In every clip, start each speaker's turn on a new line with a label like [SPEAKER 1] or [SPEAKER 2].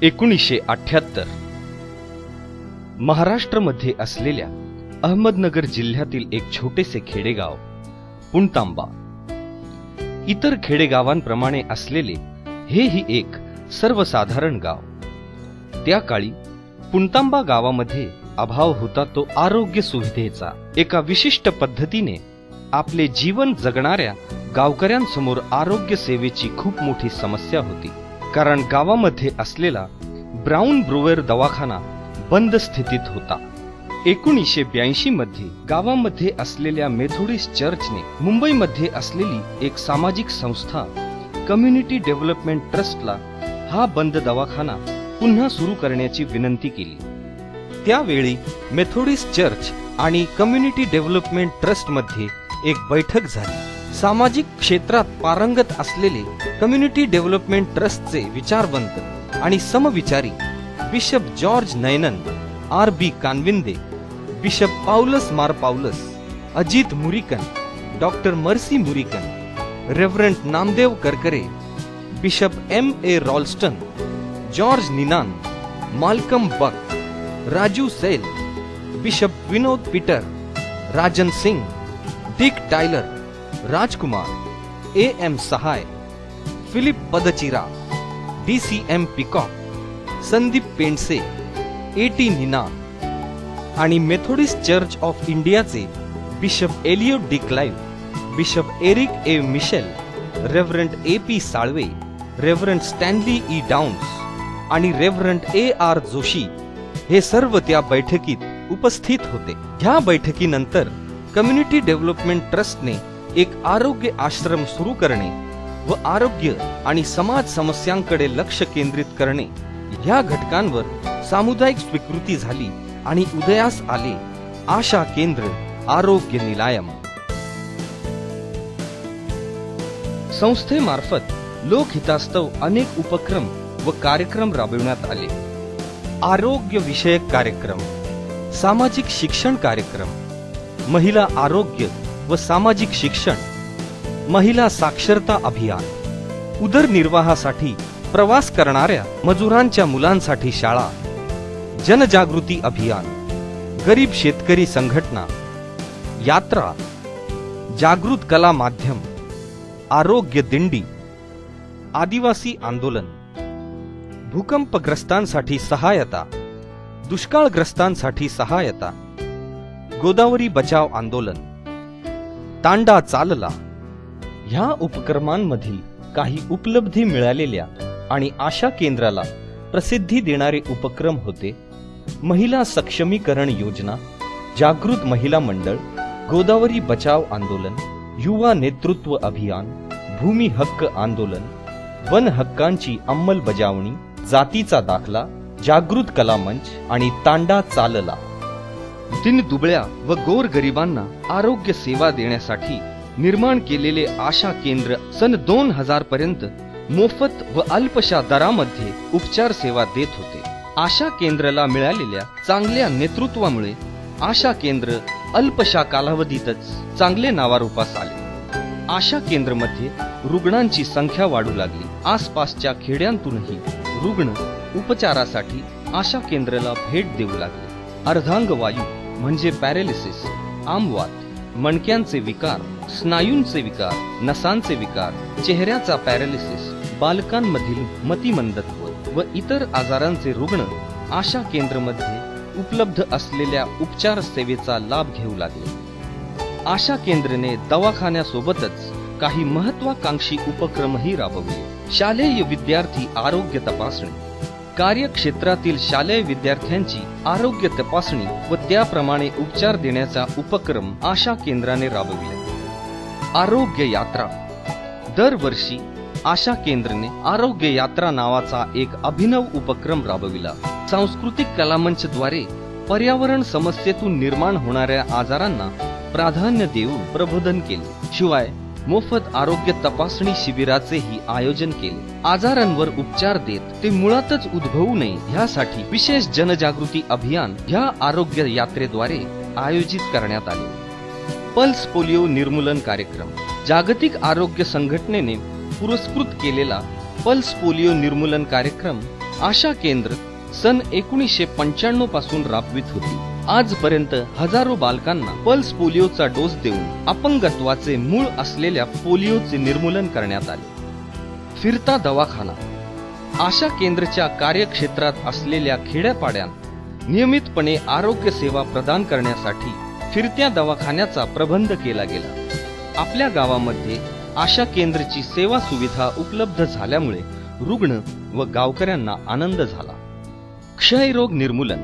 [SPEAKER 1] 1978 महाराष्ट्रामध्ये असलेल्या अहमदनगर जिल्ह्यातील एक छोटेसे खेडेगाव पुणतांबा. इतर खेडेगावांप्रमाणे असलेले हेही एक सर्वसाधारण गाव. त्या काळी पुणतांबा गावामध्ये अभाव होता तो आरोग्य सुविधेचा. एका विशिष्ट पद्धतीने आपले जीवन जगणाऱ्या गावकऱ्यांसमोर आरोग्य सेवेची खूप मोठी समस्या होती. कारण गावामध्ये असलेला ब्राऊन ब्रुअर दवाखाना बंद स्थितीत होता. 1982 मध्ये गावामध्ये असलेल्या मेथोडिस्ट चर्चने मुंबईमध्ये असलेली एक सामाजिक संस्था कम्युनिटी डेव्हलपमेंट ट्रस्टला हा बंद दवाखाना पुन्हा सुरू करण्याची विनंती केली. त्यावेळी मेथोडिस्ट चर्च आणि कम्युनिटी डेव्हलपमेंट ट्रस्ट मध्ये एक बैठक झाली. सामाजिक क्षेत्रात पारंगत असलेले कम्युनिटी डेव्हलपमेंट ट्रस्टचे विचारवंत आणि समविचारी bishop George Nayanan, R B. Kanvinde, bishop Paulos Mar Paulos, Ajit Murickan, doctor Mercy Murickan, reverend Namdev Karkare, bishop M.A. Ralston, George Ninan, Malcolm Buck, Raju Sail, bishop Vinod Peter, Rajan Singh, Dick Tyler, Rajkumar, A.M. Sahay, Philip Padachira, D.C.M. Peacock, Sandeep Pendse, A.T. Neena आणि मेथोडिस्ट चर्च ऑफ इंडियाचे bishop Elliot D Clive, bishop Eric A Mitchell, reverend A.P. Salve, reverend Stanley E Downs आणि रेव्हरंट A.R. Joshi हे सर्व त्या बैठकीत उपस्थित होते. ह्या बैठकीनंतर कम्युनिटी डेव्हलपमेंट ट्रस्टने एक आरोग्य आश्रम सुरू करणे व आरोग्य आणि समाज समस्यांकडे लक्ष केंद्रित करणे ह्या घटकांवर सामुदायिक स्वीकृती झाली आणि उदयास आले आशा केंद्र आरोग्य निलायम. संस्थेमार्फत लोकहितास्तव अनेक उपक्रम व कार्यक्रम राबविण्यात आले. आरोग्य विषयक कार्यक्रम, सामाजिक शिक्षण कार्यक्रम, महिला आरोग्य व सामाजिक शिक्षण, महिला साक्षरता अभियान, उदरनिर्वाहासाठी प्रवास करणाऱ्या मजुरांच्या मुलांसाठी शाळा, जनजागृती अभियान, गरीब शेतकरी संघटना, यात्रा, जागृत कला माध्यम, आरोग्य दिंडी, आदिवासी आंदोलन, भूकंपग्रस्तांसाठी सहायता, दुष्काळग्रस्तांसाठी सहायता, गोदावरी बचाव आंदोलन, तांडा चालला. ह्या उपक्रमांमधील काही उपलब्धी मिळालेल्या आणि आशा केंद्राला प्रसिद्धी देणारे उपक्रम होते: महिला सक्षमीकरण योजना, जागृत महिला मंडळ, गोदावरी बचाव आंदोलन, युवा नेतृत्व अभियान, भूमी हक्क आंदोलन, वन हक्कांची अंमलबजावणी, जातीचा दाखला, जागृत कला मंच आणि तांडा चालला. दीनदुबळ्या व गोरगरिबांना आरोग्य सेवा देण्यासाठी निर्माण केलेले आशा केंद्र सन 2000 पर्यंत मोफत व अल्पशा दरामध्ये उपचार सेवा देत होते. आशा केंद्राला मिळालेल्या चांगल्या नेतृत्वामुळे आशा केंद्र अल्पशा कालावधीतच चांगले नावारूपास आले. आशा केंद्रामध्ये रुग्णांची संख्या वाढू लागली. आसपासच्या खेड्यांतूनही रुग्ण उपचारासाठी आशा केंद्राला भेट देऊ लागले. अर्धांगवायू म्हणजे पॅरालिसिस, आमवात, मणक्यांचे विकार, स्नायूंचे विकार, नसांचे विकार, चेहऱ्याचा पॅरालिसिस, बालकांमधील मतिमंदत्व व इतर आजारांचे रुग्ण आशा केंद्रामध्ये उपलब्ध असलेल्या उपचार सेवेचा लाभ घेऊ लागले. आशा केंद्राने दवाखान्यासोबतच काही महत्वाकांक्षी उपक्रमही राबवले. शालेय विद्यार्थी आरोग्य तपासणी, कार्यक्षेत्रातील शालेय विद्यार्थ्यांची आरोग्य तपासणी व त्याप्रमाणे उपचार देण्याचा उपक्रम आशा केंद्राने राबविला. आरोग्य यात्रा, दरवर्षी आशा केंद्राने आरोग्य यात्रा नावाचा एक अभिनव उपक्रम राबविला. सांस्कृतिक कलामंचद्वारे पर्यावरण समस्येतून निर्माण होणाऱ्या आजारांना प्राधान्य देऊन प्रबोधन केले. शिवाय मोफत आरोग्य तपासणी शिबिराचेही आयोजन केले. आजारांवर उपचार देत ते मुळातच उद्भवू नये ह्यासाठी विशेष जनजागृती अभियान ह्या आरोग्य यात्रेद्वारे आयोजित करण्यात आले. पल्स पोलिओ निर्मूलन कार्यक्रम, जागतिक आरोग्य संघटनेने पुरस्कृत केलेला पल्स पोलिओ निर्मूलन कार्यक्रम आशा केंद्र सन 1995 पासून राबवित होती. आजपर्यंत हजारो बालकांना पल्स पोलिओचा डोस देऊन अपंगत्वाचे मूळ असलेल्या पोलिओचे निर्मूलन करण्यात आले. फिरता दवाखाना. आशा केंद्राच्या कार्यक्षेत्रात असलेल्या खेड्यापाड्यांत नियमितपणे आरोग्य सेवा प्रदान करण्यासाठी फिरत्या दवाखान्याचा प्रबंध केला गेला. आपल्या गावामध्ये आशा केंद्राची सेवा सुविधा उपलब्ध झाल्यामुळे रुग्ण व गावकऱ्यांना आनंद झाला. क्षयरोग निर्मूलन.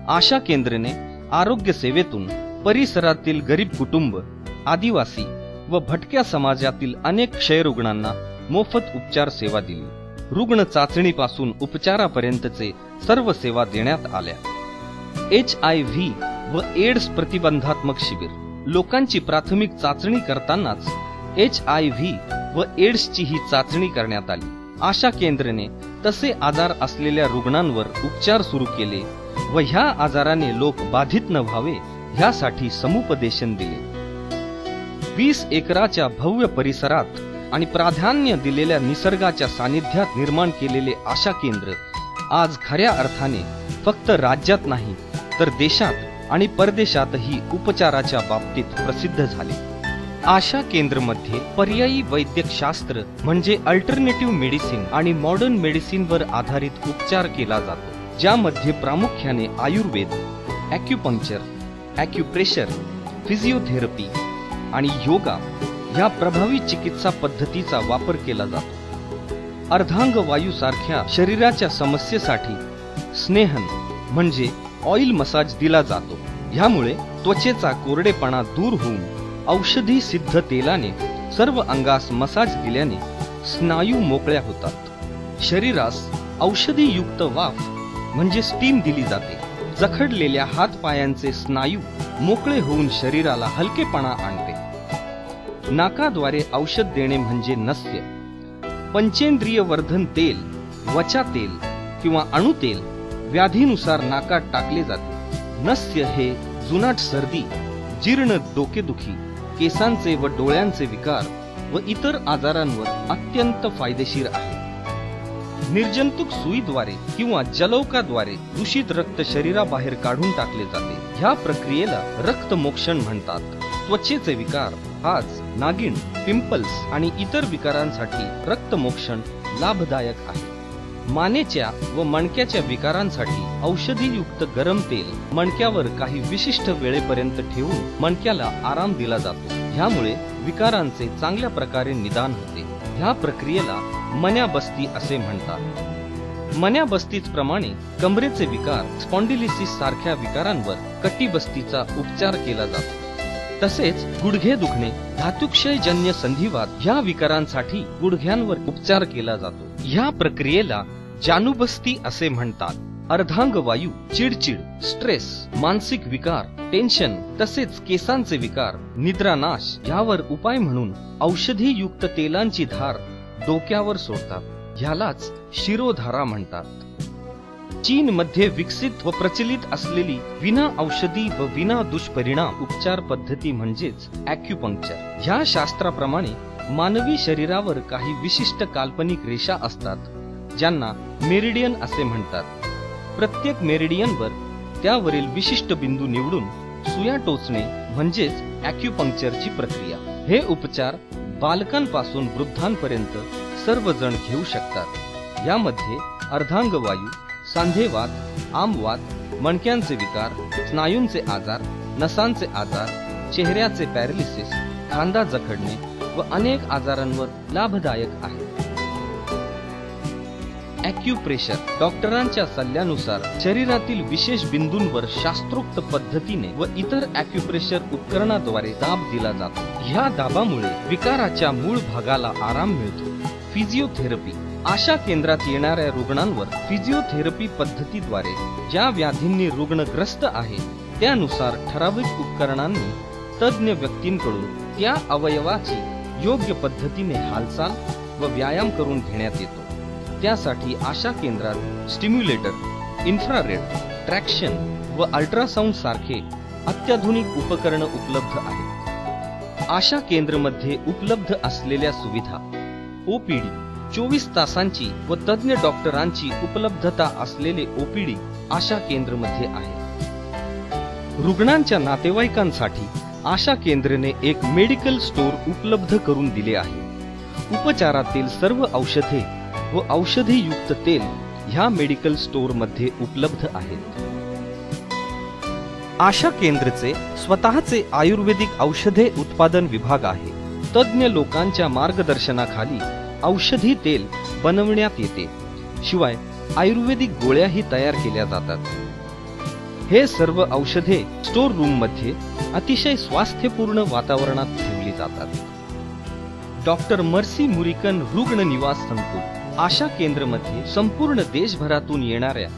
[SPEAKER 1] आशा केंद्राने आरोग्य सेवेतून परिसरातील गरीब कुटुंब, आदिवासी व भटक्या समाजातील अनेक क्षयरुग्णांना मोफत उपचार सेवा दिली. रुग्ण चाचणीपासून उपचारापर्यंतचे सर्व सेवा देण्यात आल्या. HIV व एड्स प्रतिबंधात्मक शिबिर. लोकांची प्राथमिक चाचणी करतानाच HIV व एड्सची ही चाचणी करण्यात आली. आशा केंद्राने तसे आजार असलेल्या रुग्णांवर उपचार सुरू केले व ह्या आजाराने लोक बाधित न व्हावे ह्यासाठी समुपदेशन दिले. 20 एकराच्या भव्य परिसरात आणि प्राधान्य दिलेल्या निसर्गाच्या सानिध्यात निर्माण केलेले आशा केंद्र आज खऱ्या अर्थाने फक्त राज्यात नाही तर देशात आणि परदेशातही उपचाराच्या बाबतीत प्रसिद्ध झाले. आशा केंद्रामध्ये पर्यायी वैद्यकशास्त्र म्हणजे अल्टरनेटिव्ह मेडिसिन आणि मॉडर्न मेडिसिन वर आधारित उपचार केला जातो, ज्यामध्ये प्रामुख्याने आयुर्वेद, ॲक्युपंक्चर, ॲक्युप्रेशर, फिजिओथेरपी आणि योगा ह्या प्रभावी चिकित्सा पद्धतीचा वापर केला जातो. अर्धांगवायू सारख्या शरीराच्या समस्येसाठी स्नेहन म्हणजे ऑइल मसाज दिला जातो. ह्यामुळे त्वचेचा कोरडेपणा दूर होऊन औषधी सिद्ध तेलाने सर्व अंगास मसाज दिल्याने स्नायू मोकळ्या होतात. शरीरास औषधी युक्त वाफ म्हणजे स्टीम दिली जाते. जखडलेल्या हातपायांचे स्नायू मोकळे होऊन शरीराला हलकेपणा आणते. नाकाद्वारे औषध देणे म्हणजे नस्य. पंचेंद्रिय वर्धन तेल, वचा तेल किंवा अणुतेल व्याधीनुसार नाकात टाकले जाते. नस्य हे जुनाट सर्दी, जीर्ण डोकेदुखी, केसांचे व डोळ्यांचे विकार व इतर आजारांवर अत्यंत फायदेशीर आहे. निर्जंतुक सुईद्वारे किंवा जलौकाद्वारे दूषित रक्त शरीराबाहेर काढून टाकले जाते. ह्या प्रक्रियेला रक्तमोक्षण म्हणतात. त्वचेचे विकार, हाज, नागिण, पिंपल्स आणि इतर विकारांसाठी रक्तमोक्षण लाभदायक आहे. मानेच्या व मणक्याच्या विकारांसाठी औषधीयुक्त गरम तेल मणक्यावर काही विशिष्ट वेळेपर्यंत ठेवून मणक्याला आराम दिला जातो. ह्यामुळे विकारांचे चांगल्या प्रकारे निदान होते. ह्या प्रक्रियेला मन्याबस्ती असे म्हणतात. मन्याबस्तीच प्रमाणे कमरेचे विकार, स्पॉन्डिलिसिस सारख्या विकारांवर कटिबस्तीचा उपचार केला जातो. तसेच गुडघे दुखणे, धातुक्षयजन्य संधिवात ह्या विकारांसाठी गुडघ्यांवर उपचार केला जातो. ह्या प्रक्रियेला जानुबस्ती असे म्हणतात. अर्धांगवायू, चिडचिड, स्ट्रेस, मानसिक विकार, टेन्शन तसेच केसांचे विकार, निद्रानाश यावर उपाय म्हणून औषधीयुक्त तेलांची धार डोक्यावर सोडतात. ह्यालाच शिरोधारा म्हणतात. चीन मध्ये विकसित व प्रचलित असलेली विना औषधी व विना दुष्परिणाम उपचार पद्धती म्हणजेच ॲक्युपंक्चर. ह्या शास्त्राप्रमाणे मानवी शरीरावर काही विशिष्ट काल्पनिक रेषा असतात, ज्यांना मेरिडियन असे म्हणतात. प्रत्येक मेरिडियनवर त्यावरील विशिष्ट बिंदू निवडून सुया टोचणे म्हणजेच ॲक्युपंक्चरची प्रक्रिया. हे उपचार बालकांपासून वृद्धांपर्यंत सर्वजण घेऊ शकतात. यामध्ये अर्धांगवायू, सांधेवात, आमवात, मणक्यांचे विकार, स्नायूंचे आजार, नसांचे आजार, चेहऱ्याचे पॅरालिसिस, खांदा जखडणे व अनेक आजारांवर लाभदायक आहे. ॲक्युप्रेशर डॉक्टरांच्या सल्ल्यानुसार शरीरातील विशेष बिंदूंवर शास्त्रोक्त पद्धतीने व इतर ॲक्युप्रेशर उपकरणाद्वारे दाब दिला जातो. ह्या दाबामुळे विकाराच्या मूळ भागाला आराम मिळतो. फिजिओथेरपी. आशा केंद्रात येणाऱ्या रुग्णांवर फिजिओथेरपी पद्धतीद्वारे ज्या व्याधींनी रुग्ण ग्रस्त आहे त्यानुसार ठराविक उपकरणांनी तज्ञ व्यक्तींकडून त्या अवयवाची योग्य पद्धतीने हालचाल व व्यायाम करून घेण्यात येतो. त्यासाठी आशा केंद्रात स्टिम्युलेटर, इन्फ्रारेड, ट्रॅक्शन व अल्ट्रासाउंड सारखे अत्याधुनिक उपकरण उपलब्ध आहेत. आशा केंद्रामध्ये उपलब्ध असलेल्या सुविधा: OPD, 24 तासांची व तज्ञ डॉक्टरांची उपलब्धता असलेले ओपीडी आशा केंद्रामध्ये आहे। रुग्णांच्या नातेवाईकांसाठी आशा केंद्राने एक मेडिकल स्टोअर उपलब्ध करून दिले आहे। उपचारातील सर्व औषधे व औषधीयुक्त तेल ह्या मेडिकल स्टोअर मध्ये उपलब्ध आहेत। आशा केंद्राचे स्वतःचे आयुर्वेदिक औषधे उत्पादन विभाग आहे। तज्ञ लोकांच्या मार्गदर्शनाखाली औषधी तेल बनवण्यात येते। शिवाय आयुर्वेदिक गोळ्याही तयार केल्या जातात। हे सर्व औषधे स्टोअर रूम मध्ये अतिशय स्वास्थ्यपूर्ण वातावरणात ठेवली जातात। डॉक्टर मर्सी मुरिकन रुग्ण निवास संकुल आशा केंद्रामध्ये संपूर्ण देशभरातून येणाऱ्या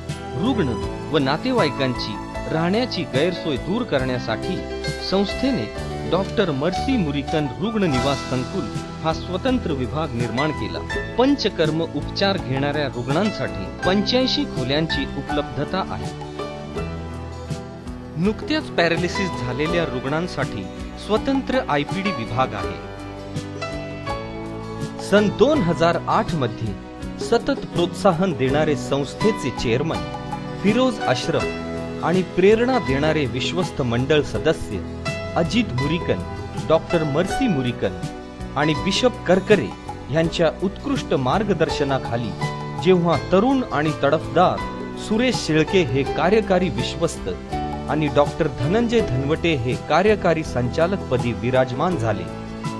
[SPEAKER 1] रुग्ण व नातेवाईकांची राहण्याची गैरसोय दूर करण्यासाठी संस्थेने डॉक्टर मर्सी मुरिकन रुग्ण निवास संकुल हा स्वतंत्र विभाग निर्माण केला। पंचकर्म उपचार घेणाऱ्या रुग्णांसाठी 85 खोल्यांची उपलब्धता आहे। नुकत्याच पॅरालिसिस झालेल्या रुग्णांसाठी स्वतंत्र आयपीडी विभाग आहे। सन 2008 मध्ये सतत प्रोत्साहन देणारे संस्थेचे चेअरमन फिरोज अशरफ आणि प्रेरणा देणारे विश्वस्त मंडळ सदस्य अजित मुरिकन, डॉक्टर मर्सी मुरिकन आणि बिशप करकरे यांच्या उत्कृष्ट मार्गदर्शनाखाली जेव्हा तरुण आणि तडफदार सुरेश शेळके हे कार्यकारी विश्वस्त आणि डॉक्टर धनंजय धनवटे हे कार्यकारी संचालकपदी विराजमान झाले,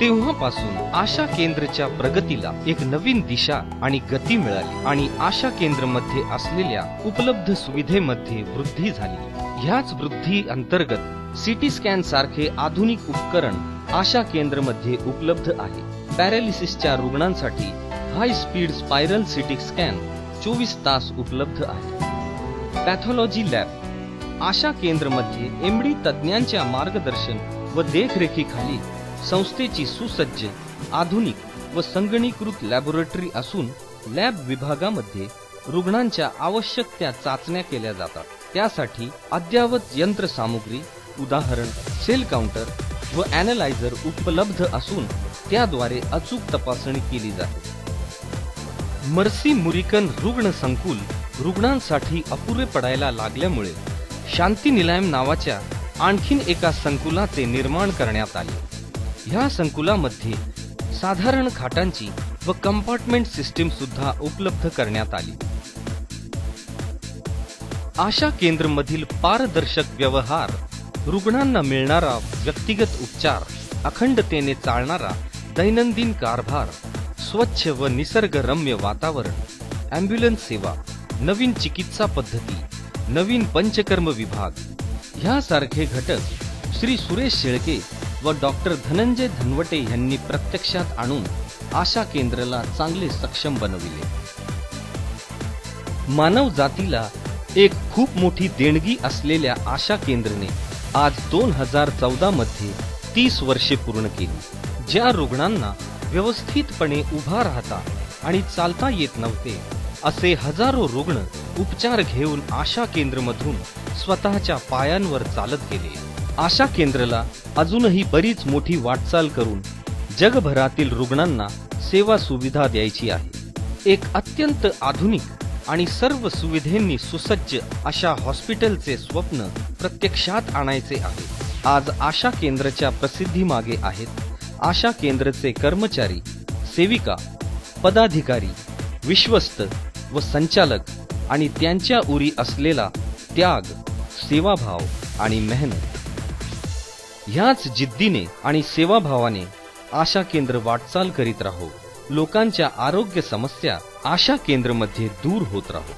[SPEAKER 1] तेव्हापासून आशा केंद्राच्या प्रगतीला एक नवीन दिशा आणि गती मिळाली आणि आशा केंद्रामध्ये असलेल्या उपलब्ध सुविधेमध्ये वृद्धी झाली। ह्याच वृद्धी अंतर्गत सीटी स्कॅन सारखे आधुनिक उपकरण आशा केंद्रामध्ये उपलब्ध आहे। पॅरालिसिसच्या रुग्णांसाठी high speed spiral CT scan 24 तास उपलब्ध आहे। पॅथॉलॉजी लॅब आशा केंद्रामध्ये एमडी तज्ञांच्या मार्गदर्शन व देखरेखीखाली संस्थेची सुसज्ज आधुनिक व संगणकीकृत लॅबोरेटरी असून लॅब विभागामध्ये रुग्णांच्या आवश्यक त्या चाचण्या केल्या जातात। त्यासाठी अद्ययावत यंत्रसामुग्री उदाहरण सेल काउंटर व ॲनालायझर उपलब्ध असून त्याद्वारे अचूक तपासणी केली जाते। मर्सी मुरिकन रुग्ण संकुल रुग्णांसाठी अपुरे पडायला लागल्यामुळे शांती निलयम नावाच्या आणखीन एका संकुलाचे निर्माण करण्यात आले। ह्या संकुलामध्ये साधारण खाटांची व कंपार्टमेंट सिस्टीम सुद्धा उपलब्ध करण्यात आली। आशा केंद्रामधील पारदर्शक व्यवहार, रुग्णांना मिळणारा व्यक्तिगत उपचार, अखंडतेने चालणारा दैनंदिन कारभार, स्वच्छ व निसर्गरम्य वातावरण, ॲम्ब्युलन्स सेवा, नवीन चिकित्सा पद्धती, नवीन पंचकर्म विभाग ह्यासारखे घटक श्री सुरेश शेळके व डॉक्टर धनंजय धनवटे यांनी प्रत्यक्षात आणून आशा केंद्राला चांगले सक्षम बनविले। मानव जातीला एक खूप मोठी देणगी असलेल्या आशा केंद्राने आज 2014 मध्ये 30 वर्षे पूर्ण केली। ज्या रुग्णांना व्यवस्थितपणे उभा राहता आणि चालता येत नव्हते असे हजारो रुग्ण उपचार घेऊन आशा केंद्रामधून स्वतःच्या पायांवर चालत गेले। आशा केंद्राला अजूनही बरीच मोठी वाटचाल करून जगभरातील रुग्णांना सेवा सुविधा द्यायची आहे। एक अत्यंत आधुनिक आणि सर्व सुविधेंनी सुसज्ज अशा हॉस्पिटलचे स्वप्न प्रत्यक्षात आणायचे आहे। आज आशा केंद्राच्या प्रसिद्धीमागे आहेत आशा केंद्राचे कर्मचारी, सेविका, पदाधिकारी, विश्वस्त व संचालक आणि त्यांच्या उरी असलेला त्याग, सेवाभाव आणि मेहनत। ह्याच जिद्दीने आणि सेवाभावाने आशा केंद्र वाटचाल करीत राहो। लोकांच्या आरोग्य समस्या आशा केंद्रामध्ये दूर होत राहो।